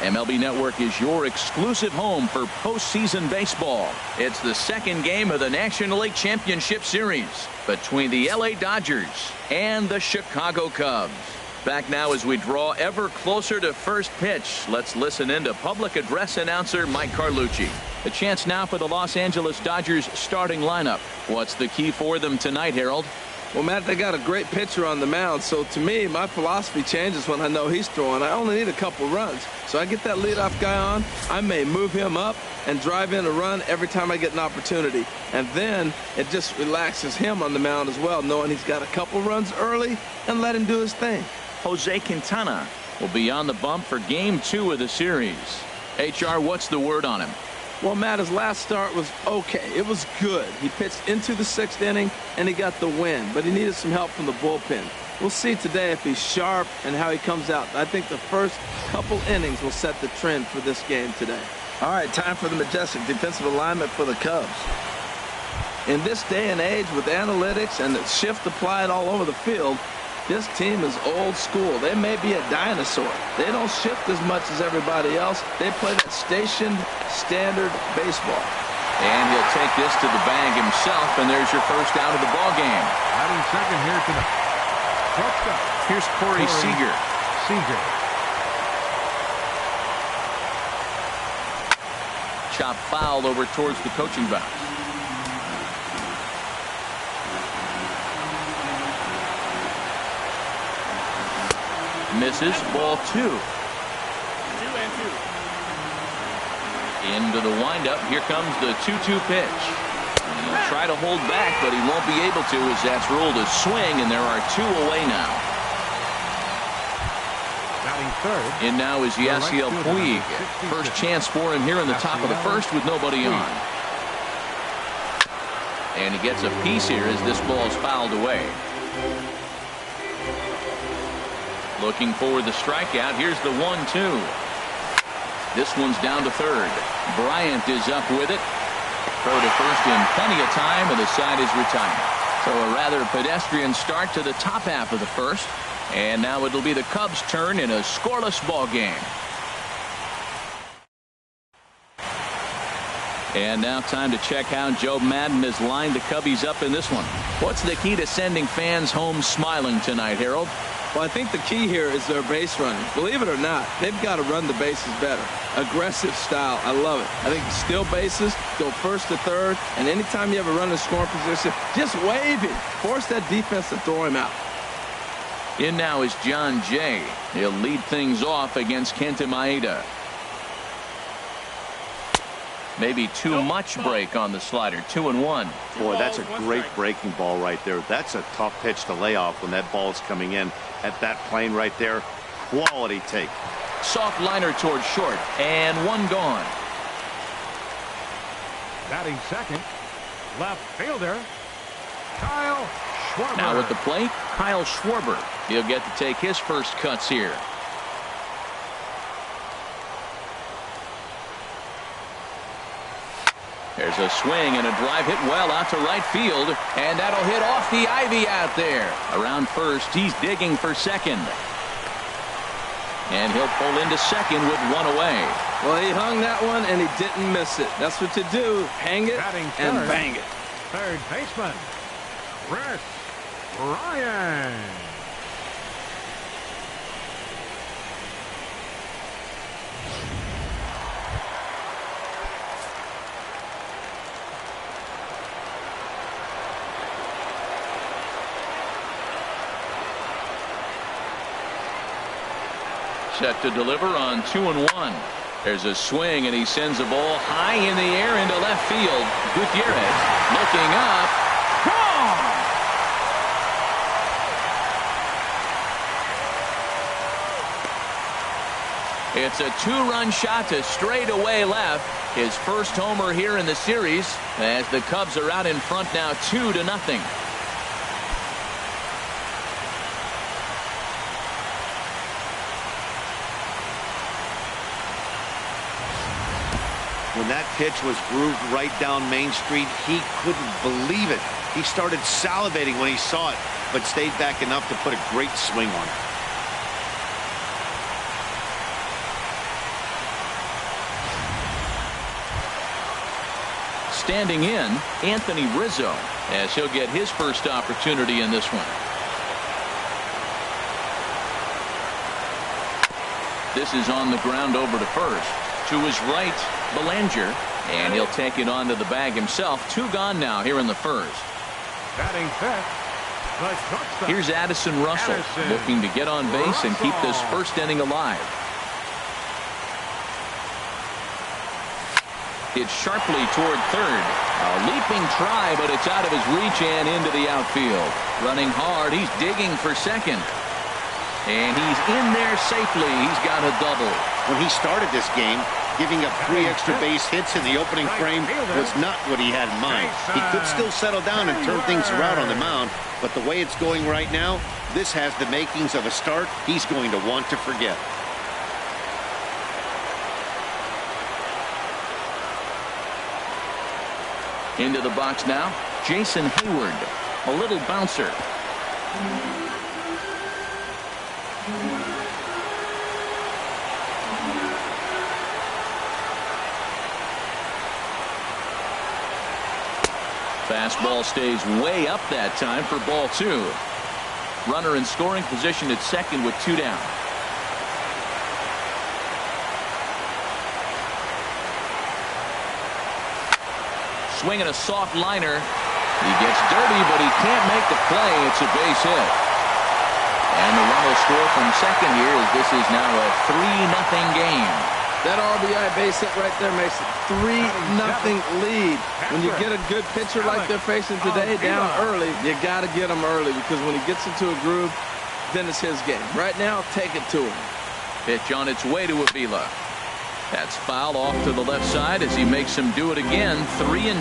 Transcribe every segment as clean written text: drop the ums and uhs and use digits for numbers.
MLB Network is your exclusive home for postseason baseball. It's the second game of the National League Championship Series between the LA Dodgers and the Chicago Cubs. Back now as we draw ever closer to first pitch. Let's listen in to public address announcer Mike Carlucci. A chance now for the Los Angeles Dodgers starting lineup. What's the key for them tonight, Harold? Well, Matt, they got a great pitcher on the mound, so to me, my philosophy changes when I know he's throwing. I only need a couple runs. So I get that leadoff guy on, I may move him up and drive in a run every time I get an opportunity. And then it just relaxes him on the mound as well, knowing he's got a couple runs early and let him do his thing. Jose Quintana will be on the bump for Game 2 of the series. HR, what's the word on him? Well, Matt, his last start was okay. It was good. He pitched into the 6th inning, and he got the win, but he needed some help from the bullpen. We'll see today if he's sharp and how he comes out. I think the first couple innings will set the trend for this game today. All right, time for the majestic defensive alignment for the Cubs. In this day and age with analytics and the shift applied all over the field, this team is old school. They may be a dinosaur. They don't shift as much as everybody else. They play that stationed, standard baseball. And he'll take this to the bag himself, and there's your first out of the ball game. Batting second here tonight. Here's Corey Seager. Chop foul over towards the coaching box. Misses, ball 2. 2-2. Into the windup. Here comes the 2-2 pitch. And he'll try to hold back, but he won't be able to as that's ruled a swing, and there are 2 away now. Batting third. In now is Yasiel Puig. First chance for him here in the top of the first with nobody on. And he gets a piece here as this ball is fouled away. Looking for the strikeout. Here's the 1-2. This one's down to third. Bryant is up with it. Throw to first in plenty of time, and the side is retired. So a rather pedestrian start to the top half of the first. And now it'll be the Cubs' turn in a scoreless ball game. And now time to check how Joe Madden has lined the Cubbies up in this one. What's the key to sending fans home smiling tonight, Harold? Well, I think the key here is their base running. Believe it or not, they've got to run the bases better. Aggressive style. I love it. I think steal bases, go first to third, and anytime you have a runner in scoring position, just wave him. Force that defense to throw him out. In now is John Jay. He'll lead things off against Kenta Maeda. Maybe too much break on the slider. 2-1. Boy, that's a great breaking ball right there. That's a tough pitch to lay off when that ball is coming in at that plane right there. Quality take. Soft liner towards short, and 1 gone. Batting second, left fielder, Kyle Schwarber. Now at the plate, Kyle Schwarber. He'll get to take his first cuts here. There's a swing and a drive hit well out to right field, and that'll hit off the ivy out there. Around first, he's digging for second. And he'll pull into second with 1 away. Well, he hung that one, and he didn't miss it. That's what you do. Hang it and bang it. Third baseman, Chris Ryan. Set to deliver on 2-1. There's a swing, and he sends a ball high in the air into left field. Gutierrez looking up. Gone! It's a 2-run shot to straightaway left. His first homer here in the series as the Cubs are out in front now 2-0. When that pitch was grooved right down Main Street, he couldn't believe it. He started salivating when he saw it, but stayed back enough to put a great swing on it. Standing in, Anthony Rizzo, as he'll get his first opportunity in this one. This is on the ground over to first. To his right, Belanger, and he'll take it onto the bag himself. 2 gone now here in the first. Batting fifth, the shortstop. Here's Addison Russell looking to get on base and keep this first inning alive. It's sharply toward third. A leaping try, but it's out of his reach and into the outfield. Running hard, he's digging for second. And he's in there safely. He's got a double. When he started this game, giving up 3 extra base hits in the opening frame was not what he had in mind. He could still settle down and turn things around on the mound, but the way it's going right now, this has the makings of a start he's going to want to forget. Into the box now, Jason Hayward. A little bouncer. Fastball stays way up that time for ball 2. Runner in scoring position at second with 2 down. Swinging a soft liner. He gets dirty, but he can't make the play. It's a base hit. And the run will score from second here as this is now a 3-0 game. That RBI base hit right there makes it 3-0 lead. When you get a good pitcher like they're facing today down early, you got to get him early, because when he gets into a groove, then it's his game. Right now, take it to him. Pitch on its way to Avila. That's foul off to the left side as he makes him do it again. 3-2.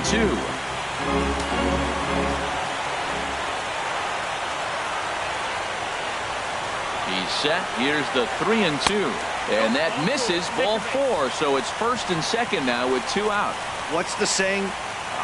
He's set. Here's the 3-2. And that misses, ball 4. So it's first and second now with 2 out. What's the saying?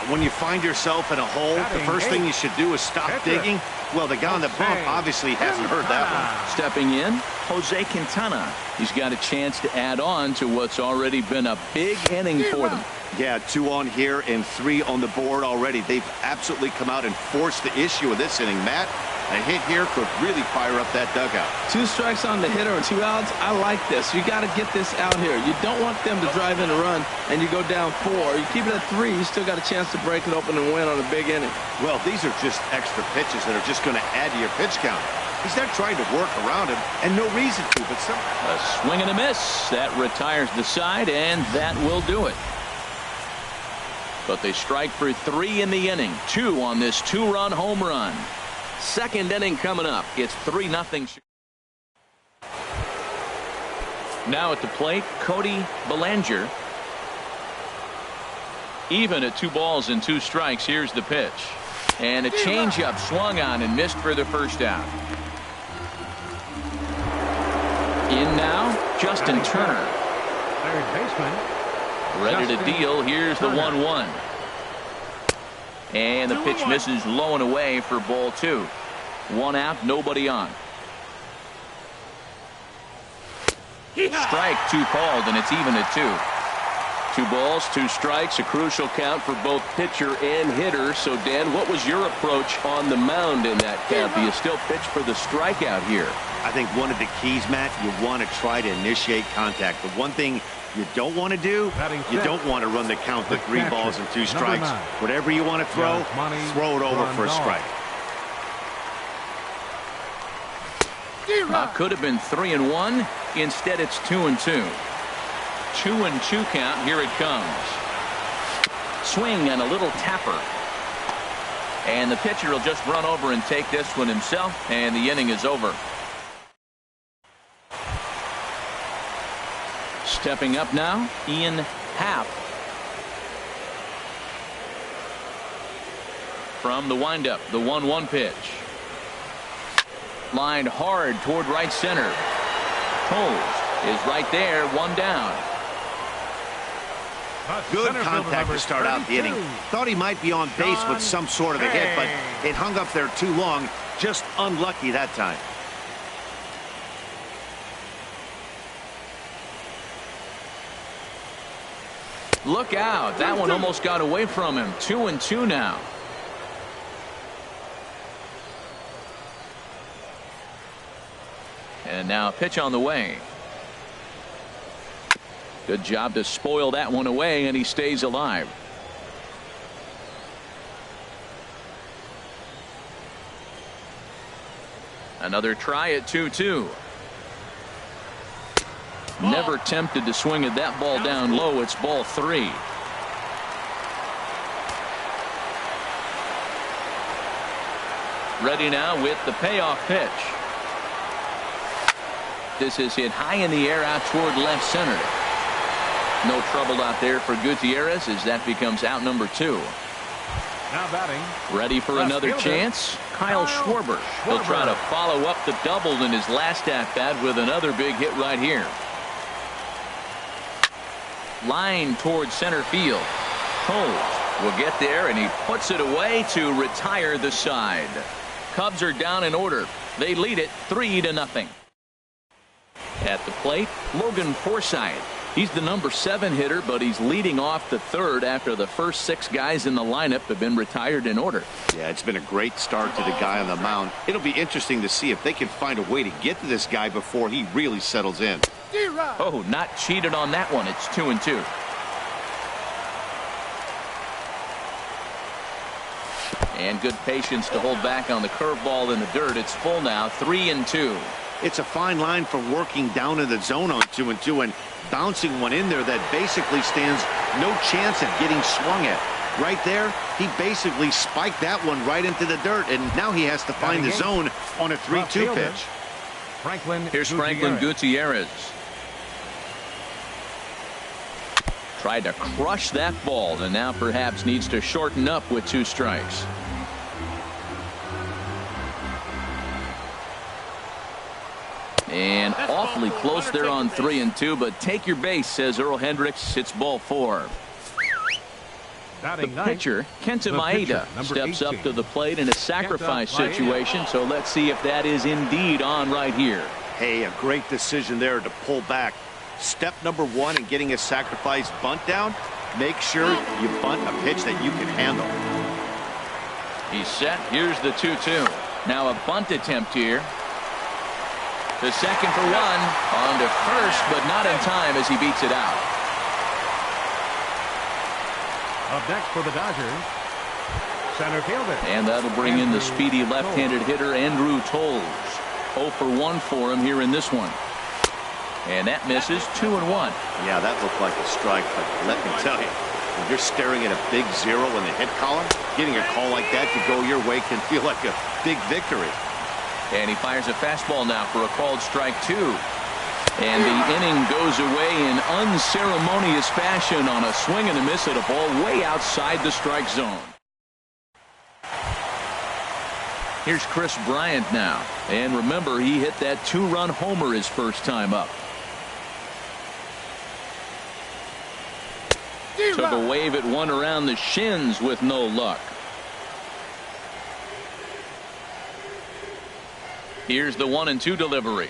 When you find yourself in a hole, the first thing you should do is stop digging. Well, the guy on the bump obviously hasn't heard that one. Stepping in, Jose Quintana. He's got a chance to add on to what's already been a big inning for them. Yeah, 2 on here and 3 on the board already. They've absolutely come out and forced the issue of this inning. Matt, a hit here could really fire up that dugout. 2 strikes on the hitter and 2 outs. I like this. You got to get this out here. You don't want them to drive in a run and you go down 4. You keep it at 3, you still got a chance to break it open and win on a big inning. Well, these are just extra pitches that are just going to add to your pitch count. He's not trying to work around him, and no reason to, but some... A swing and a miss. That retires the side, and that will do it. But they strike for 3 in the inning. 2 on this 2-run home run. Second inning coming up. It's 3-0. Now at the plate, Cody Belanger. Even at 2 balls and 2 strikes. Here's the pitch. And a changeup swung on and missed for the first out. In now, Justin Turner. Third baseman. Ready to deal. Here's the 1-1. And the pitch misses low and away for ball 2. 1 out, nobody on. Strike 2 called, and it's even at 2. 2 balls, 2 strikes, a crucial count for both pitcher and hitter. So, Dan, what was your approach on the mound in that count? Do you still pitch for the strikeout here? I think one of the keys, Matt, you want to try to initiate contact. The one thing you don't want to do, you don't want to run the count to 3 balls and 2 strikes. Whatever you want to throw it over for a strike. Could have been 3-1. Instead, it's 2-2. 2-2 count. Here it comes. Swing and a little tapper. And the pitcher will just run over and take this one himself, and the inning is over. Stepping up now, Ian Happ. From the windup, the 1-1 pitch. Lined hard toward right center. Toles is right there, 1 down. Good contact to start out the inning. Thought he might be on base with some sort of a hit, but it hung up there too long. Just unlucky that time. Look out. That one almost got away from him. 2-2 now. And now a pitch on the way. Good job to spoil that one away, and he stays alive. Another try at 2-2. Never tempted to swing at that ball down low. It's ball 3. Ready now with the payoff pitch. This is hit high in the air out toward left center. No trouble out there for Gutierrez as that becomes out number 2. Now batting. Ready for another chance. Kyle Schwarber. He'll try to follow up the double in his last at bat with another big hit right here. Line towards center field. Coles will get there, and he puts it away to retire the side. Cubs are down in order. They lead it 3-0. At the plate, Logan Forsythe. He's the number 7 hitter, but he's leading off the third after the first 6 guys in the lineup have been retired in order. Yeah, it's been a great start to the guy on the mound. It'll be interesting to see if they can find a way to get to this guy before he really settles in. Oh, not cheated on that one. It's 2-2. And good patience to hold back on the curveball in the dirt. It's full now, 3-2. It's a fine line for working down in the zone on 2-2 and bouncing one in there that basically stands no chance at getting swung at. Right there, he basically spiked that one right into the dirt, and now he has to find the zone on a 3-2 pitch. Here's Franklin Gutierrez. Tried to crush that ball, and now perhaps needs to shorten up with 2 strikes. And awfully close there on 3-2, but take your base, says Earl Hendricks. It's ball 4. The pitcher, Kenta Maeda, steps up to the plate in a sacrifice situation, so let's see if that is indeed on right here. Hey, a great decision there to pull back. Step number 1 in getting a sacrifice bunt down, make sure you bunt a pitch that you can handle. He's set. Here's the 2-2. Now a bunt attempt here. The second for 1. On to first, but not in time as he beats it out. Up next for the Dodgers, center fielder. And that'll bring in the speedy left-handed hitter Andrew Toles. 0 for 1 for him here in this one. And that misses. 2-1. Yeah, that looked like a strike, but let me tell you, when you're staring at a big 0 in the hit column, getting a call like that to go your way can feel like a big victory. And he fires a fastball now for a called strike 2. And the inning goes away in unceremonious fashion on a swing and a miss at a ball way outside the strike zone. Here's Chris Bryant now. And remember, he hit that 2-run homer his first time up. Took a wave at one around the shins with no luck. Here's the 1-2 delivery.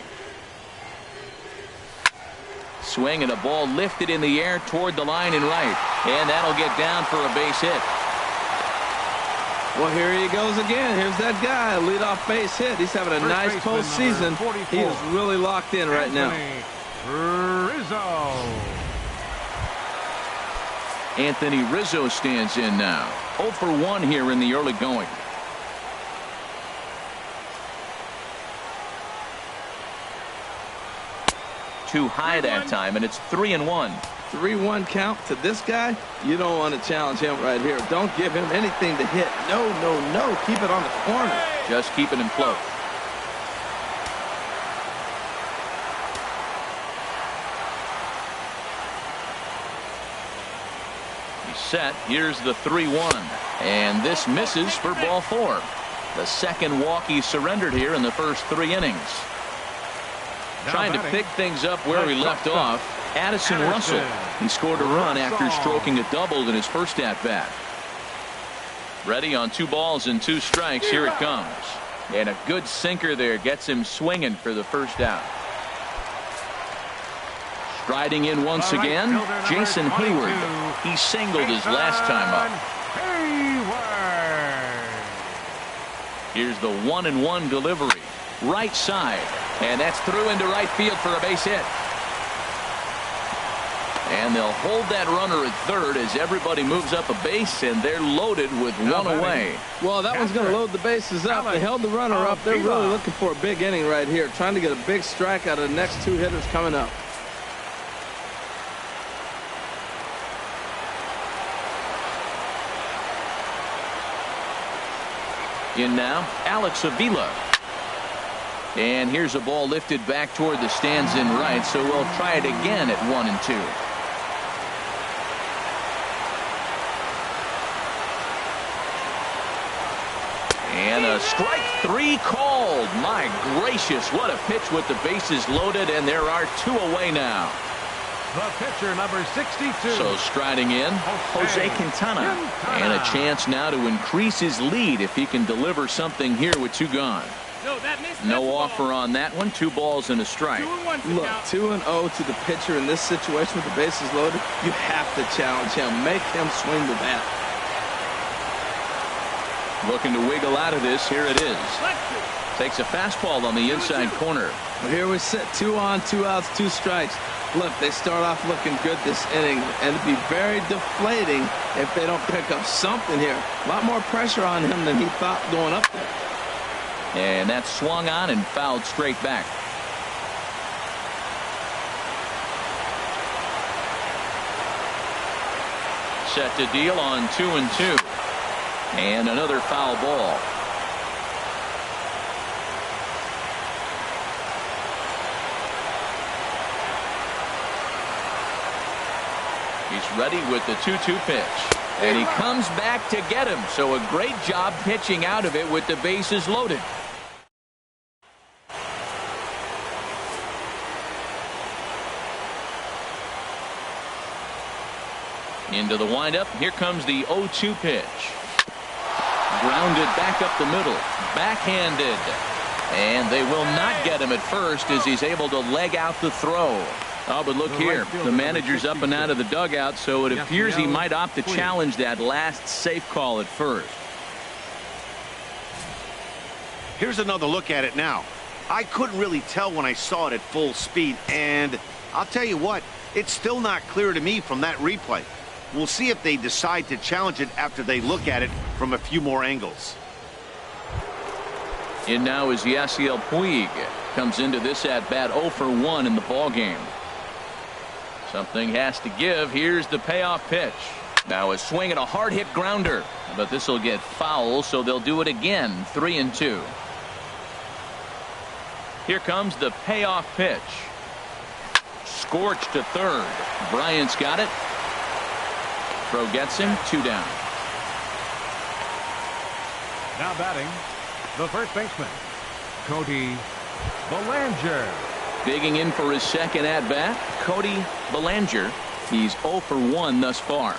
Swing and a ball lifted in the air toward the line and right. And that'll get down for a base hit. Well, here he goes again. Here's that guy, leadoff base hit. He's having a nice postseason. He is really locked in right now. Anthony Rizzo stands in now. 0 for 1 here in the early going. Too high that time, and it's 3-1. 3-1 count to this guy. You don't want to challenge him right here. Don't give him anything to hit. No, no, no. Keep it on the corner. Just keeping him close. He's set. Here's the 3-1. And this misses for ball 4. The second walk he surrendered here in the first 3 innings. Trying to pick things up where he left off, Addison Russell. He scored a run after stroking a double in his first at-bat. Ready on 2 balls and 2 strikes. Here it comes. And a good sinker there gets him swinging for the first out. Striding in once again, Jason Hayward. He singled his last time up. Here's the 1-1 delivery. Right side. And that's through into right field for a base hit. And they'll hold that runner at third as everybody moves up a base, and they're loaded with one away. Well, that one's going to load the bases up. They held the runner up. They're really looking for a big inning right here, trying to get a big strike out of the next two hitters coming up. In now, Alex Avila. And here's a ball lifted back toward the stands in right, so we'll try it again at 1-2. And a strike three called. My gracious, what a pitch with the bases loaded, and there are two away now. The pitcher, number 62. So striding in, Jose Quintana. And a chance now to increase his lead if he can deliver something here with two gone. No offer on that one. 2 balls and a strike. Look, 2-0 to the pitcher in this situation with the bases loaded. You have to challenge him. Make him swing the bat. Looking to wiggle out of this. Here it is. Takes a fastball on the inside corner. Well, here we sit. 2 on, 2 outs, 2 strikes. Look, they start off looking good this inning, and it'd be very deflating if they don't pick up something here. A lot more pressure on him than he thought going up there. And that's swung on and fouled straight back. Set to deal on 2-2. And another foul ball. He's ready with the 2-2 pitch. And he comes back to get him. So a great job pitching out of it with the bases loaded. Into the windup. Here comes the 0-2 pitch. Grounded back up the middle. Backhanded. And they will not get him at first as he's able to leg out the throw. Oh, but look here. The manager's up and out of the dugout, so it appears he might opt to challenge that last safe call at first. Here's another look at it now. I couldn't really tell when I saw it at full speed, and I'll tell you what, it's still not clear to me from that replay. We'll see if they decide to challenge it after they look at it from a few more angles. In now is Yasiel Puig. Comes into this at bat 0 for 1 in the ball game. Something has to give. Here's the payoff pitch. Now a swing and a hard hit grounder, but this will get foul, so they'll do it again. 3-2. Here comes the payoff pitch. Scorched to third. Bryant's got it. Throw gets him. 2 down. Now batting, the first baseman, Cody Bellinger. Digging in for his second at bat, Cody Bellinger. He's 0 for 1 thus far.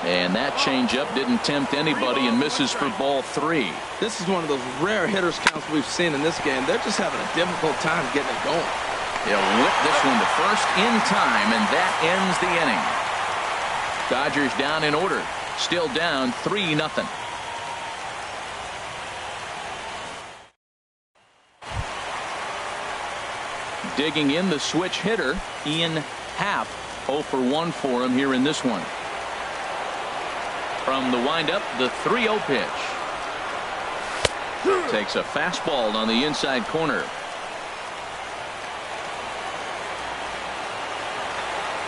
And that changeup didn't tempt anybody and misses for ball 3. This is one of those rare hitters counts we've seen in this game. They're just having a difficult time getting it going. They'll whip this one to first in time, and that ends the inning. Dodgers down in order. Still down 3-0. Digging in the switch hitter, Ian Happ. 0 for 1 for him here in this one. From the windup, the 3-0 pitch. Takes a fastball on the inside corner.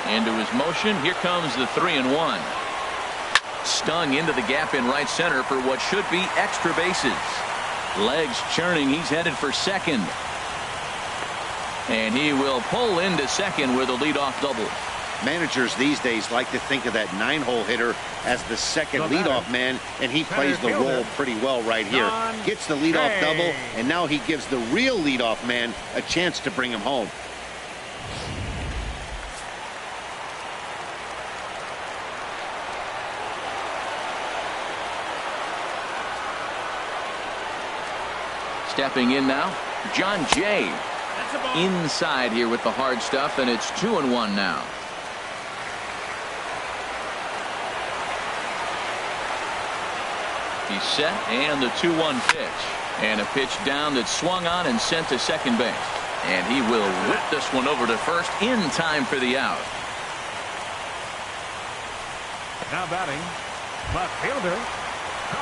Into his motion. Here comes the 3-1. Stung into the gap in right center for what should be extra bases. Legs churning. He's headed for second. And he will pull into second with a leadoff double. Managers these days like to think of that 9-hole hitter as the second leadoff man, and he plays the role pretty well right here. Gets the leadoff double, and now he gives the real leadoff man a chance to bring him home. Stepping in now, John Jay inside here with the hard stuff, and it's 2-1 now. He's set, and the 2-1 pitch. And a pitch down that swung on and sent to second base. And he will whip this one over to first in time for the out. Now batting, left fielder.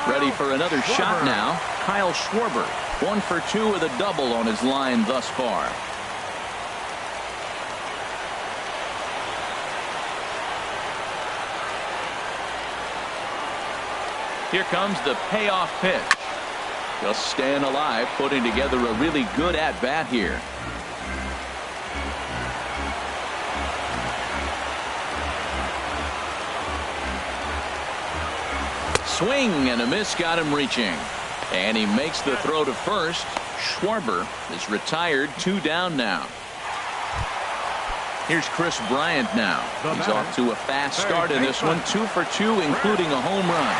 Ready for another shot now. Kyle Schwarber, 1 for 2 with a double on his line thus far. Here comes the payoff pitch. Just staying alive, putting together a really good at-bat here. Swing and a miss got him reaching. And he makes the throw to first. Schwarber is retired, 2 down now. Here's Chris Bryant now. He's off to a fast start in this one. 2 for 2, including a home run.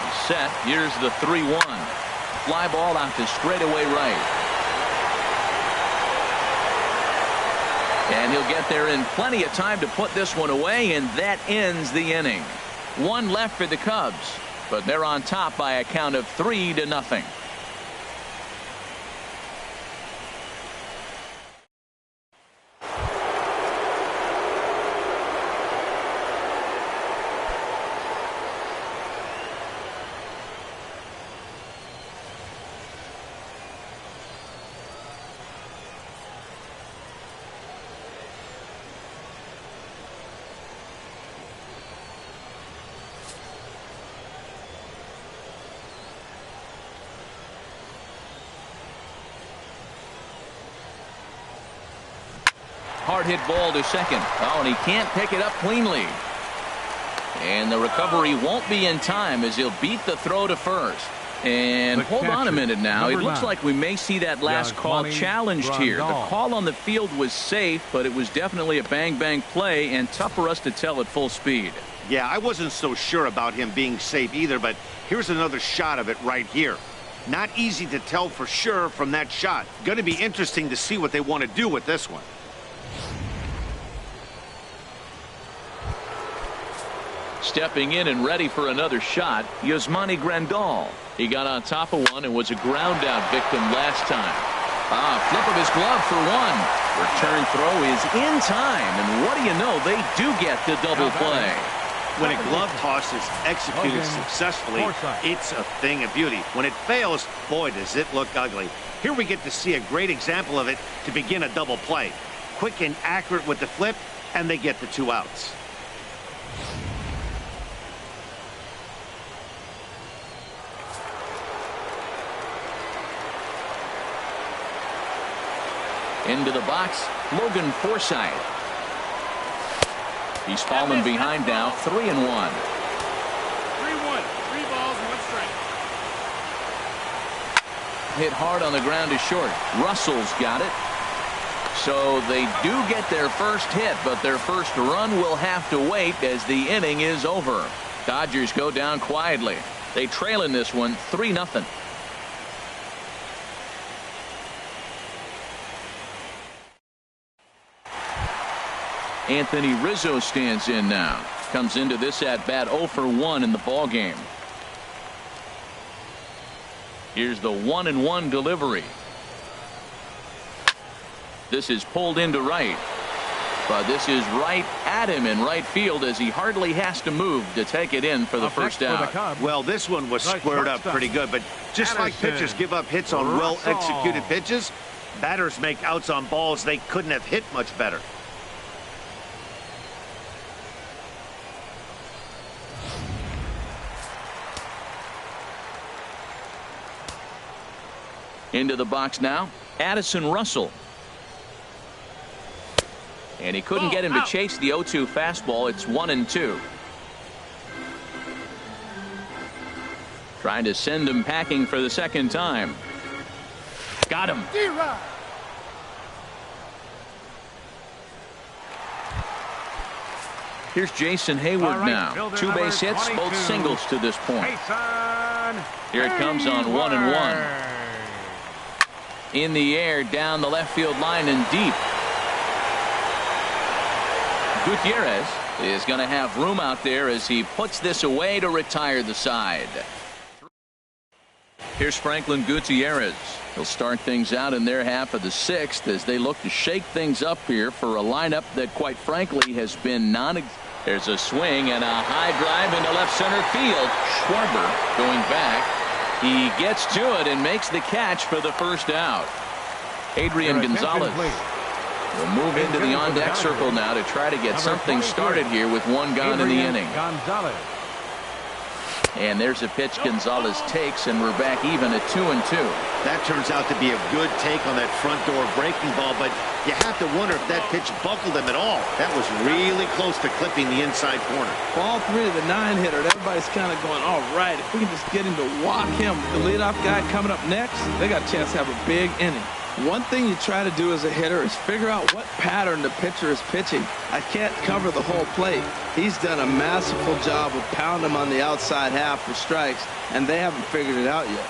He's set. Here's the 3-1. Fly ball out to straightaway right. And he'll get there in plenty of time to put this one away, and that ends the inning. 1 left for the Cubs, but they're on top by a count of 3-0. Hard hit ball to second. Oh, and he can't pick it up cleanly. And the recovery won't be in time as he'll beat the throw to first. And hold on a minute now. It looks like we may see that last call challenged here. The call on the field was safe, but it was definitely a bang-bang play and tough for us to tell at full speed. Yeah, I wasn't so sure about him being safe either, but here's another shot of it right here. Not easy to tell for sure from that shot. Going to be interesting to see what they want to do with this one. Stepping in and ready for another shot, Yasmani Grandal. He got on top of one and was a ground out victim last time. Flip of his glove for one. Return throw is in time, and what do you know, they do get the double play. When a glove toss is executed successfully, it's a thing of beauty. When it fails, boy, does it look ugly. Here we get to see a great example of it to begin a double play. Quick and accurate with the flip, and they get the 2 outs. Into the box, Logan Forsythe. He's fallen behind now, 3-1. 3-1. 3 balls, 1 strike. Hit hard on the ground is short. Russell's got it. So they do get their first hit, but their first run will have to wait as the inning is over. Dodgers go down quietly. They trail in this one 3-0. Anthony Rizzo stands in now. Comes into this at bat 0 for 1 in the ball game. Here's the 1-1 delivery. This is pulled into right, but this is right at him in right field as he hardly has to move to take it in for the first out. Well, this one was squared up pretty good, but just like pitchers give up hits on well executed pitches, batters make outs on balls they couldn't have hit much better. Into the box now, Addison Russell. And he couldn't get him to chase the 0-2 fastball. It's 1-2. Trying to send him packing for the second time. Got him. Here's Jason Hayward now. 2 base hits, both singles to this point. Here it comes on 1-1. In the air, down the left field line and deep. Gutierrez is going to have room out there as he puts this away to retire the side. Here's Franklin Gutierrez. He'll start things out in their half of the sixth as they look to shake things up here for a lineup that, quite frankly, has been There's a swing and a high drive into left center field. Schwarber going back. He gets to it and makes the catch for the first out. Adrian Gonzalez will move into the on-deck circle now to try to get something started here with one gone in the inning. And there's a pitch Gonzalez takes, and we're back even at 2-2. That turns out to be a good take on that front door breaking ball, but you have to wonder if that pitch buckled him at all. That was really close to clipping the inside corner. Ball 3 to the 9-hitter. Everybody's kind of going, all right, if we can just get him to walk him. The leadoff guy coming up next, they got a chance to have a big inning. One thing you try to do as a hitter is figure out what pattern the pitcher is pitching. I can't cover the whole plate. He's done a masterful job of pounding him on the outside half for strikes, and they haven't figured it out yet.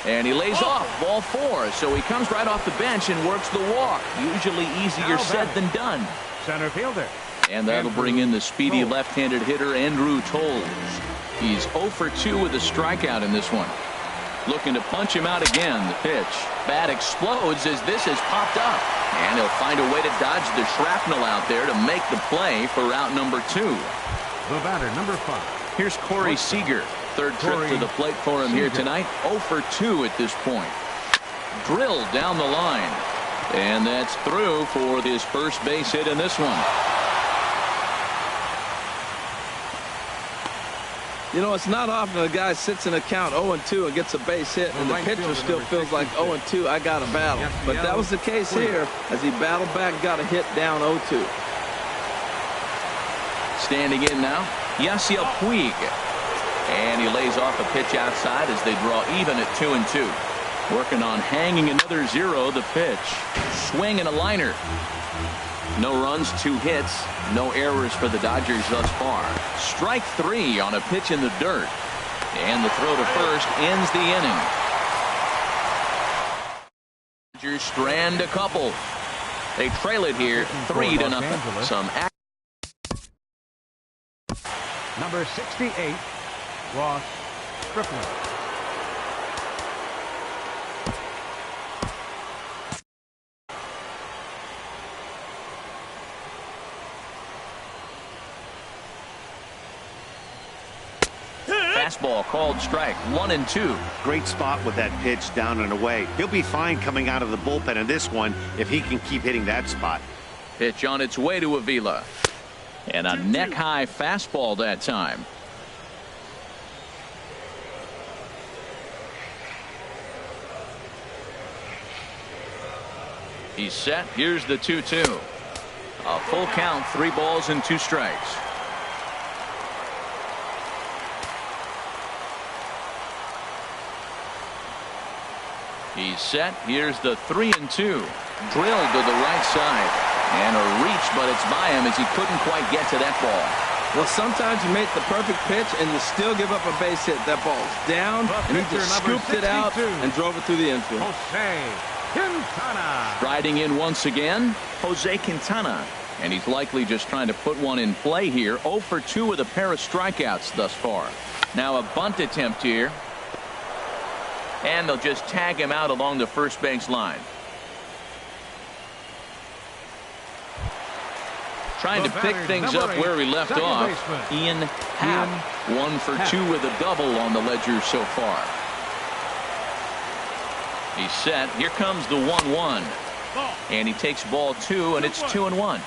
And he lays off ball 4, so he comes right off the bench and works the walk. Usually easier said than done. Center fielder. And that'll bring in the speedy left-handed hitter Andrew Toles. He's 0 for 2 with a strikeout in this one. Looking to punch him out again. The pitch. Bat explodes as this has popped up. And he'll find a way to dodge the shrapnel out there to make the play for route number 2. The batter, number 5. Here's Corey Seager. Third trip to the plate for him here tonight. 0 for 2 at this point. Drilled down the line. And that's through for his first base hit in this one. You know, it's not often a guy sits in a count 0-2 and gets a base hit, and the pitcher still feels like 0-2, I got a battle. But that was the case here as he battled back, got a hit down 0-2. Standing in now, Yasiel Puig. And he lays off a pitch outside as they draw even at 2-2. Working on hanging another 0, the pitch. Swing and a liner. No runs, 2 hits, no errors for the Dodgers thus far. Strike 3 on a pitch in the dirt. And the throw to first ends the inning. Dodgers strand a couple. They trail it here 3-0. Some Number 68, Ross Stripling. fastball called strike. 1-2. Great spot with that pitch down and away. He'll be fine coming out of the bullpen in this one if he can keep hitting that spot. Pitch on its way to Avila. And a neck-high fastball that time. He's set. Here's the 2-2. A full count, 3 balls and 2 strikes. He's set. Here's the 3-2. Drilled to the right side. And a reach, but it's by him as he couldn't quite get to that ball. Well, sometimes you make the perfect pitch and you still give up a base hit. That ball's down, and he just scooped it out and drove it through the infield. Jose Quintana. Striding in once again, Jose Quintana. And he's likely just trying to put one in play here. 0 for 2 with a pair of strikeouts thus far. Now a bunt attempt here. And they'll just tag him out along the first base line. Trying to pick things up where he left off. Ian Happ. 1 for 2 with a double on the ledger so far. He's set. Here comes the 1-1. And he takes ball 2, and it's 2-1.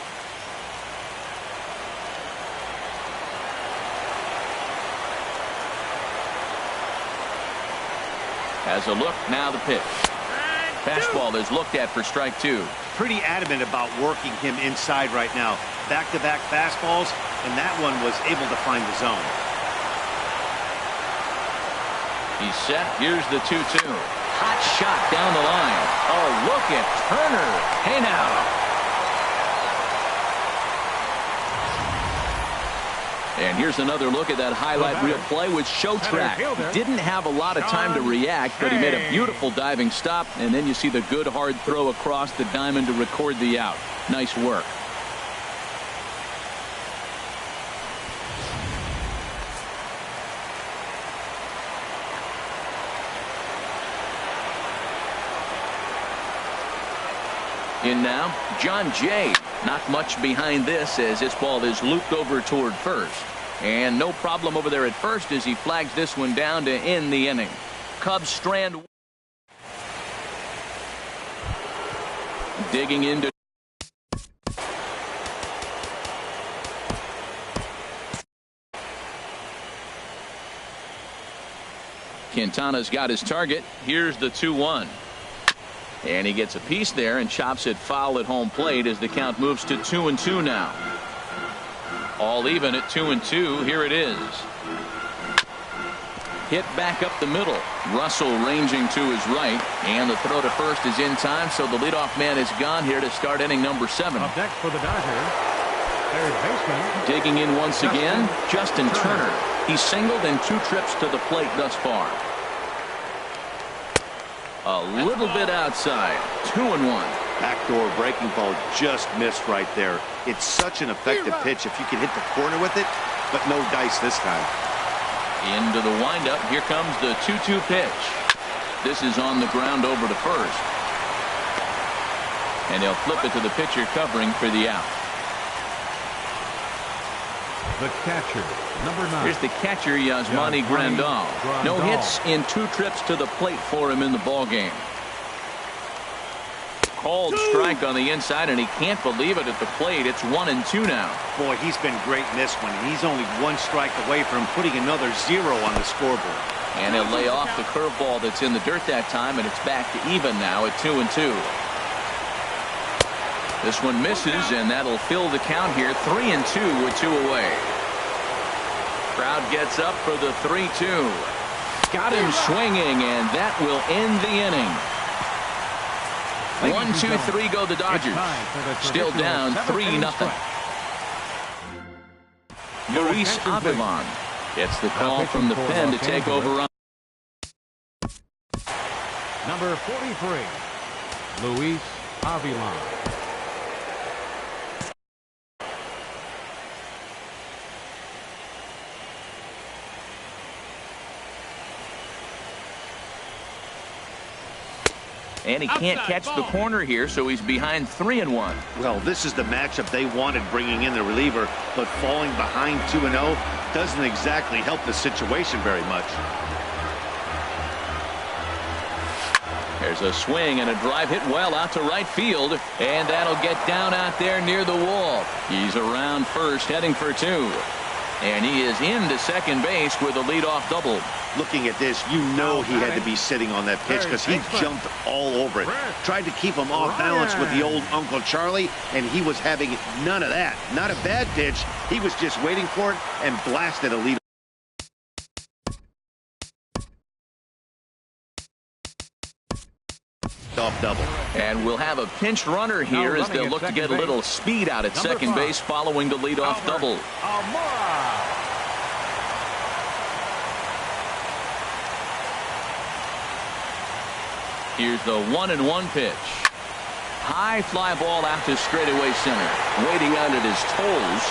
Has a look. Now the pitch. Fastball is looked at for strike 2. Pretty adamant about working him inside right now. Back-to-back fastballs, and that one was able to find the zone. He's set. Here's the 2-2. Hot shot down the line. Oh, look at Turner. Hey now. And here's another look at that highlight reel play with Show Track. Didn't have a lot of time to react, but he made a beautiful diving stop, and then you see the good hard throw across the diamond to record the out. Nice work. In now, John Jay. Not much behind this as this ball is looped over toward first. And no problem over there at first as he flags this one down to end the inning. Cubs strand. Digging into. Quintana's got his target. Here's the 2-1. And he gets a piece there and chops it foul at home plate as the count moves to 2-2 now. All even at 2-2. Here it is. Hit back up the middle. Russell ranging to his right. And the throw to first is in time, so the leadoff man is gone here to start inning number 7. Up next for the Dodgers, third baseman. Digging in once again, Justin Turner. He's singled in 2 trips to the plate thus far. A little bit outside. 2-1. Backdoor breaking ball just missed right there. It's such an effective pitch if you can hit the corner with it, but no dice this time. Into the windup. Here comes the 2-2 pitch. This is on the ground over to first. And they'll flip it to the pitcher covering for the out. The catcher, number 9. Here's the catcher, Yasmani Grandal. No hits in 2 trips to the plate for him in the ballgame. Called strike on the inside, and he can't believe it at the plate. It's 1-2 now. Boy, he's been great in this one. He's only 1 strike away from putting another 0 on the scoreboard. And he'll lay off the curveball that's in the dirt that time, and it's back to even now at 2-2. This one misses, and that'll fill the count here. 3-2 with 2 away. Crowd gets up for the 3-2. Got him swinging, and that will end the inning. 1-2-3 go the Dodgers. Still down 3-0. Luis Avilan gets the call from the pen to take over on. Number 43, Luis Avilan. And he can't catch the corner here, so he's behind 3-1. Well, this is the matchup they wanted, bringing in the reliever, but falling behind 2-0 doesn't exactly help the situation very much. There's a swing and a drive hit well out to right field, and that'll get down out there near the wall. He's around first, heading for 2. And he is into second base with a leadoff double. Looking at this, you know he had to be sitting on that pitch because he jumped all over it. Tried to keep him off balance with the old Uncle Charlie, and he was having none of that. Not a bad pitch. He was just waiting for it and blasted a lead. Off double. And we'll have a pinch runner here as they'll look to get a little speed out at second base following the leadoff double. Here's the 1-1 pitch. High fly ball out to straightaway center. Waiting out at his toes.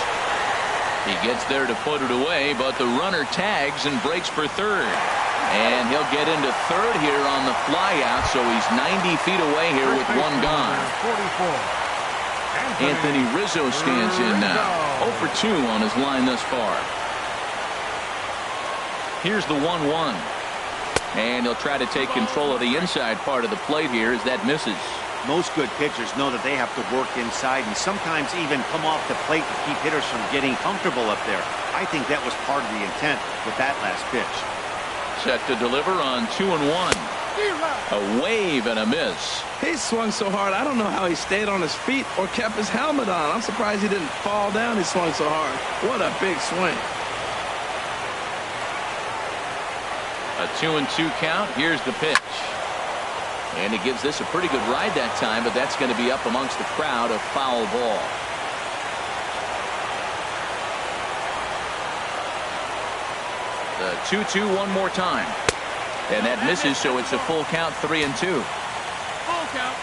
He gets there to put it away, but the runner tags and breaks for third. And he'll get into third here on the fly out, so he's 90 feet away here with 1 gone. Anthony Rizzo stands in now. 0 for 2 on his line thus far. Here's the 1-1. And he'll try to take control of the inside part of the plate here as that misses. Most good pitchers know that they have to work inside and sometimes even come off the plate to keep hitters from getting comfortable up there. I think that was part of the intent with that last pitch. Set to deliver on 2-1. A wave and a miss. He swung so hard, I don't know how he stayed on his feet or kept his helmet on. I'm surprised he didn't fall down. He swung so hard. What a big swing. A 2-2 count. Here's the pitch. And he gives this a pretty good ride that time, but that's going to be up amongst the crowd, a foul ball. The 2-2 one more time. And that misses, so it's a full count, 3-2. Full count.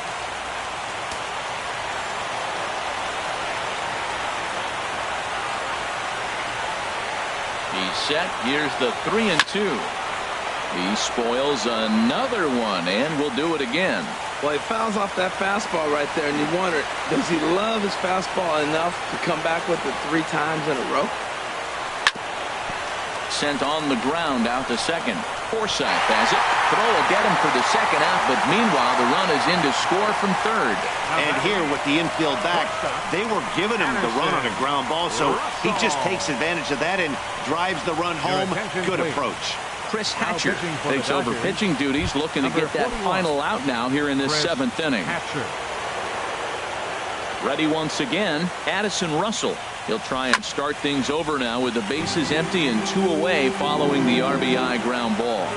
He's set. Here's the 3-2. He spoils another one, and will do it again. Well, he fouls off that fastball right there, and you wonder, does he love his fastball enough to come back with it 3 times in a row? Sent on the ground out to second. Forsythe has it. Throw will get him for the second out, but meanwhile the run is in to score from third. And here with the infield back, they were giving him the run on a ground ball, so he just takes advantage of that and drives the run home. Good approach. Chris Hatcher takes over pitching duties, looking to get that final out now here in this 7th inning. Ready once again, Addison Russell. He'll try and start things over now with the bases empty and 2 away following the RBI ground ball.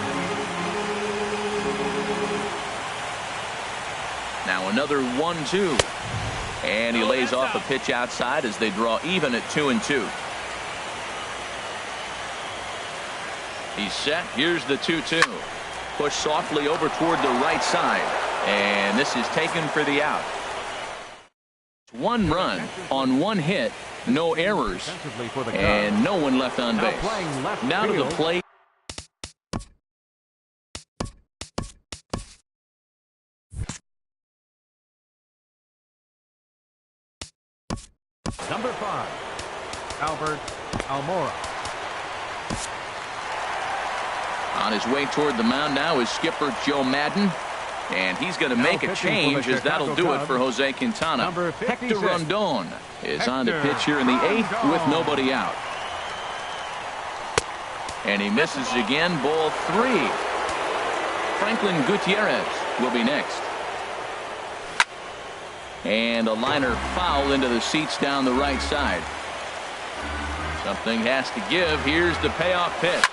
Now another 1-2. And he lays off a pitch outside as they draw even at 2-2. He's set. Here's the 2-2. Push softly over toward the right side. And this is taken for the out. 1 run on 1 hit. No errors. And no one left on base. Now to the plate. Number 5, Albert Almora. On his way toward the mound now is skipper Joe Madden. And he's going to make a change as that'll do it for Jose Quintana. Hector Rondon is on to pitch here in the 8th with nobody out. And he misses again, ball 3. Franklin Gutierrez will be next. And a liner foul into the seats down the right side. Something has to give. Here's the payoff pitch.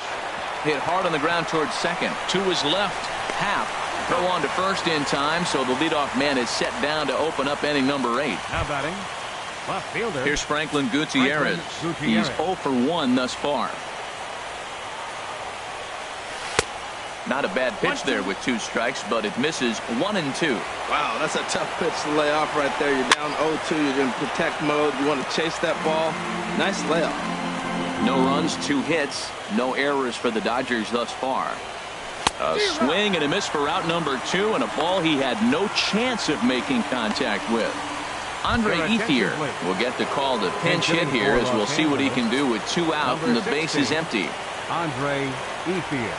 Hit hard on the ground towards second. To his left, half. Throw on to first in time, so the leadoff man is set down to open up inning number 8. Now batting, left fielder. Here's Franklin Gutierrez. He's 0 for 1 thus far. Not a bad pitch there with 2 strikes, but it misses 1-2. Wow, that's a tough pitch to lay off right there. You're down 0-2. You're in protect mode. You want to chase that ball. Nice layoff. No runs, 2 hits, no errors for the Dodgers thus far. A swing and a miss for out number 2, and a ball he had no chance of making contact with. Andre Ethier will get the call to pinch hit here, as we'll see what he can do with 2 out and the base is empty. Andre Ethier.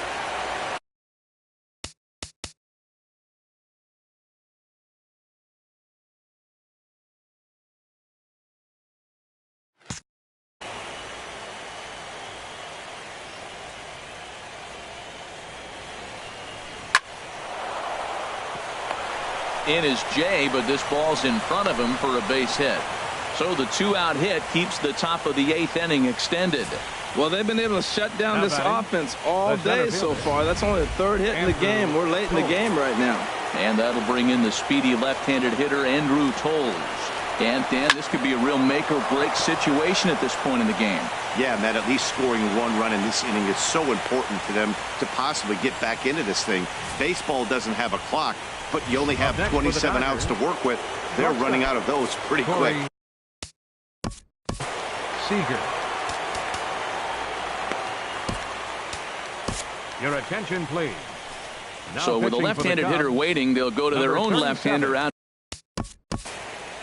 In is Jay, but this ball's in front of him for a base hit. So the 2-out hit keeps the top of the 8th inning extended. Well, they've been able to shut down this offense all day so far. That's only the 3rd hit in the game. We're late in the game right now. And that'll bring in the speedy left-handed hitter Andrew Toles. And Dan, this could be a real make-or-break situation at this point in the game. Yeah, Matt, at least scoring 1 run in this inning is so important to them to possibly get back into this thing. Baseball doesn't have a clock, but you only have 27 outs to work with. They're running out of those pretty quick. Seager. Your attention, please. Now so with a left-handed hitter waiting, they'll go to their own left-hander out.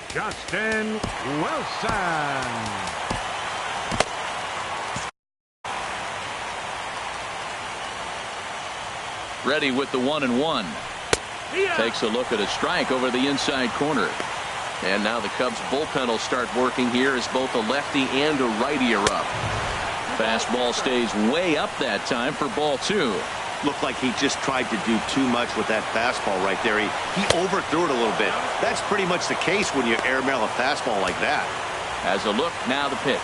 Justin Wilson. Ready with the 1-1. Takes a look at a strike over the inside corner. And now the Cubs bullpen will start working here as both a lefty and a righty are up. Fastball stays way up that time for ball 2. Looked like he just tried to do too much with that fastball right there. He overthrew it a little bit. That's pretty much the case when you airmail a fastball like that. As a look, now the pitch.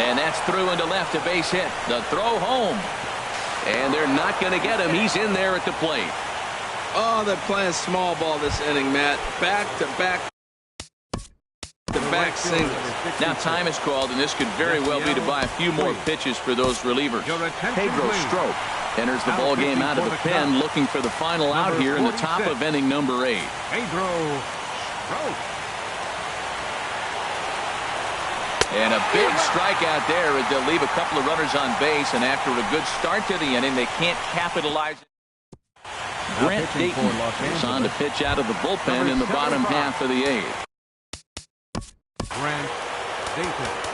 And that's through into left, a base hit. The throw home. And they're not going to get him. He's in there at the plate. Oh, they're playing small ball this inning, Matt. Back to back back-to-back singles. Now time is called, and this could very well be to buy a few more pitches for those relievers. Pedro Strop enters the ball game out of the pen, looking for the final out here in the top of inning number 8. Pedro Strop. And a big strikeout there as they'll leave a couple of runners on base, and after a good start to the inning, they can't capitalize it. Grant Dayton is on to pitch out of the bullpen in the bottom half of the 8th. Grant Dayton.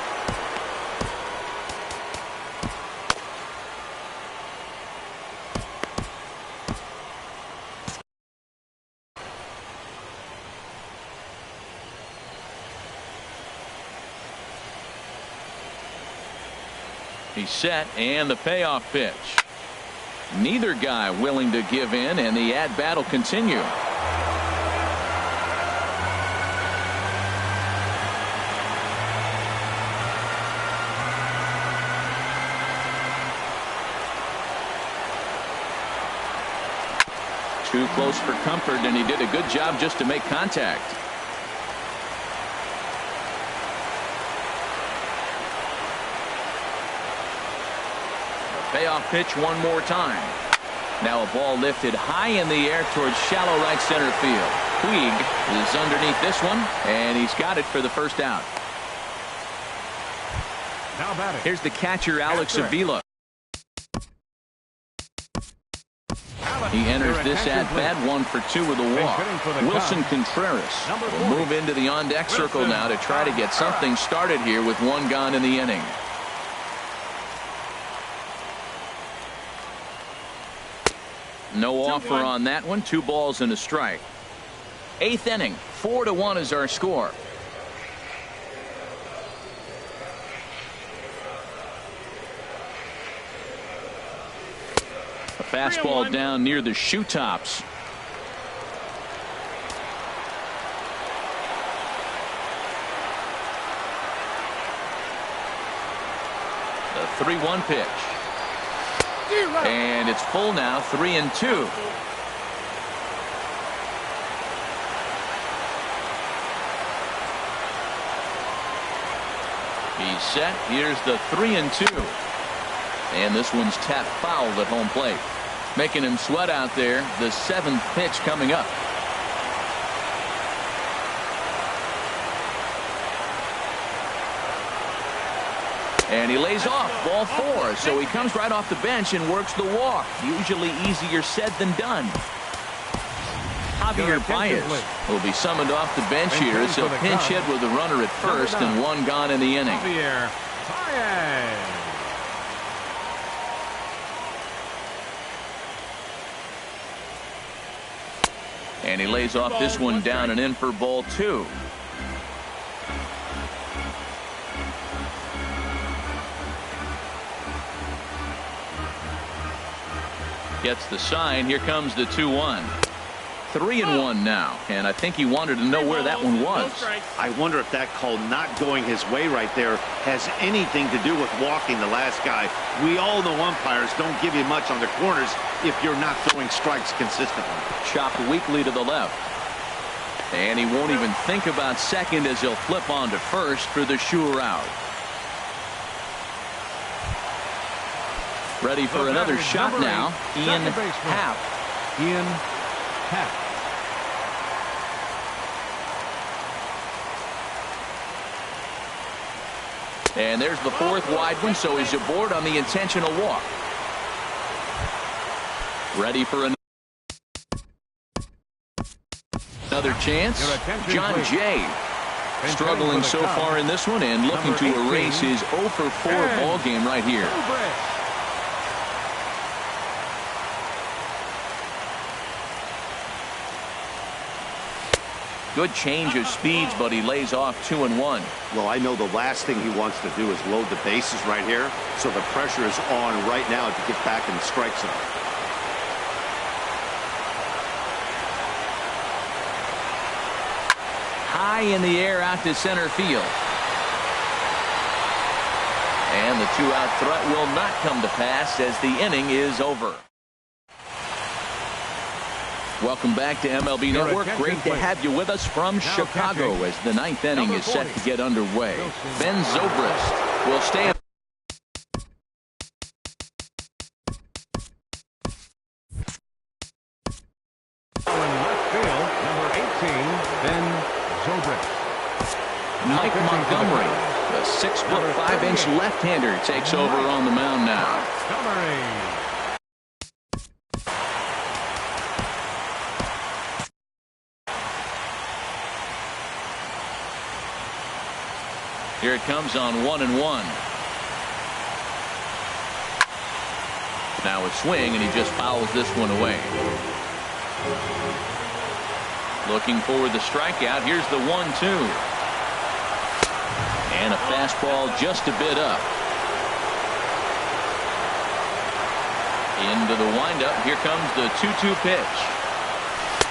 He's set, and the payoff pitch. Neither guy willing to give in, and the at-bat will continue. Too close for comfort, and he did a good job just to make contact. Payoff pitch one more time. Now a ball lifted high in the air towards shallow right center field. Puig is underneath this one, and he's got it for the first out. Now batting. Here's the catcher, Alex Avila. He enters this at-bat 1 for 2 with a walk. Wilson Contreras will move into the on-deck circle now to try to get something started here with 1 gone in the inning. No offer on that one. 2 balls and a strike. 8th inning. 4-1 is our score. A fastball down near the shoe tops. The 3-1 pitch. And it's full now, 3-2. He's set. Here's the 3-2. And this one's tapped foul at home plate. Making him sweat out there. The 7th pitch coming up. And he lays off, ball 4. So he comes right off the bench and works the walk. Usually easier said than done. Javier Baez will be summoned off the bench here as he'll pinch hit with a runner at first and 1 gone in the inning. Javier Baez. And he lays off this one down and in for ball 2. Gets the sign. Here comes the 2-1. 3-1 now, and I think he wanted to know where that one was. I wonder if that call not going his way right there has anything to do with walking the last guy. We all know umpires don't give you much on the corners if you're not throwing strikes consistently. Chopped weakly to the left. And he won't even think about second as he'll flip on to first for the sure out. Ready for another shot now. Ian Happ. Ian Happ. And there's the 4th wide one, so he's aboard on the intentional walk. Ready for another chance. John Jay struggling so far in this one and looking to erase his 0 for 4 ball game right here. Good change of speeds, but he lays off 2-1. Well, I know the last thing he wants to do is load the bases right here, so the pressure is on right now to get back in the strike zone. High in the air out to center field. And the 2-out threat will not come to pass as the inning is over. Welcome back to MLB Network. Great to have you with us from Chicago as the ninth inning is set to get underway. Ben Zobrist will stay in. Left field, number 18, Ben Zobrist. Mike Montgomery, the 6'5" left-hander, takes over on the mound now. Montgomery. Here it comes on 1-1. Now a swing, and he just fouls this one away. Looking for the strikeout. Here's the 1-2. And a fastball just a bit up. Into the windup. Here comes the 2-2 pitch.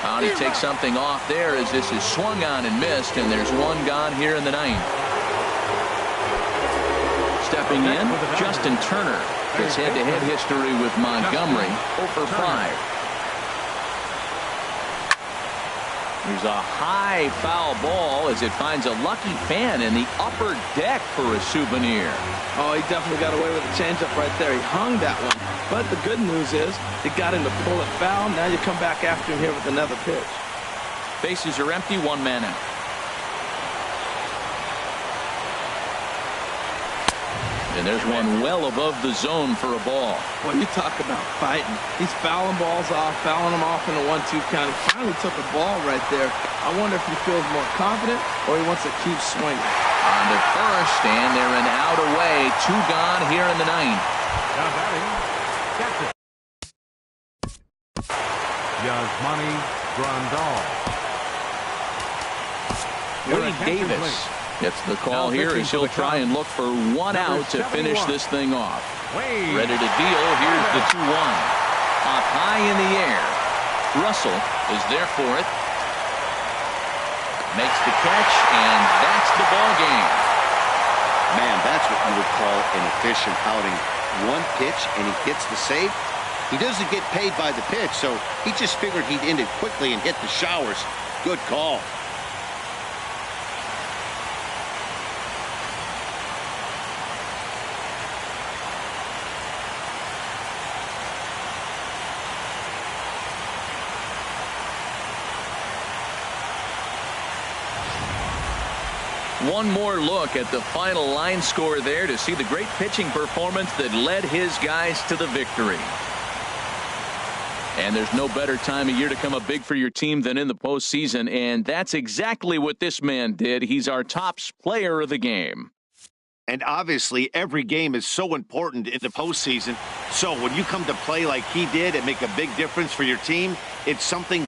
And he takes something off there as this is swung on and missed, and there's one gone here in the ninth. Stepping in, Justin Turner. His head-to-head history with Montgomery, 0-for-5. There's a high foul ball as it finds a lucky fan in the upper deck for a souvenir. Oh, he definitely got away with a changeup right there. He hung that one. But the good news is he got him to pull it foul. Now you come back after him here with another pitch. Bases are empty, one man out. And there's one well above the zone for a ball. Well, you talk about fighting. He's fouling balls off, fouling them off in a 1-2 count. He finally took a ball right there. I wonder if he feels more confident or he wants to keep swinging. On to first, and they're an out away. Two gone here in the ninth. Now batting, catcher. Yasmani Grandal. Wade Davis gets the call here as he'll try and look for one out to finish this thing off. Ready to deal. Here's the 2-1. Up high in the air. Russell is there for it. Makes the catch, and that's the ball game. Man, that's what you would call an efficient outing. One pitch, and he gets the save. He doesn't get paid by the pitch, so he just figured he'd end it quickly and hit the showers. Good call. One more look at the final line score there to see the great pitching performance that led his guys to the victory. And there's no better time of year to come up big for your team than in the postseason, and that's exactly what this man did. He's our top player of the game. And obviously, every game is so important in the postseason. So when you come to play like he did and make a big difference for your team, it's something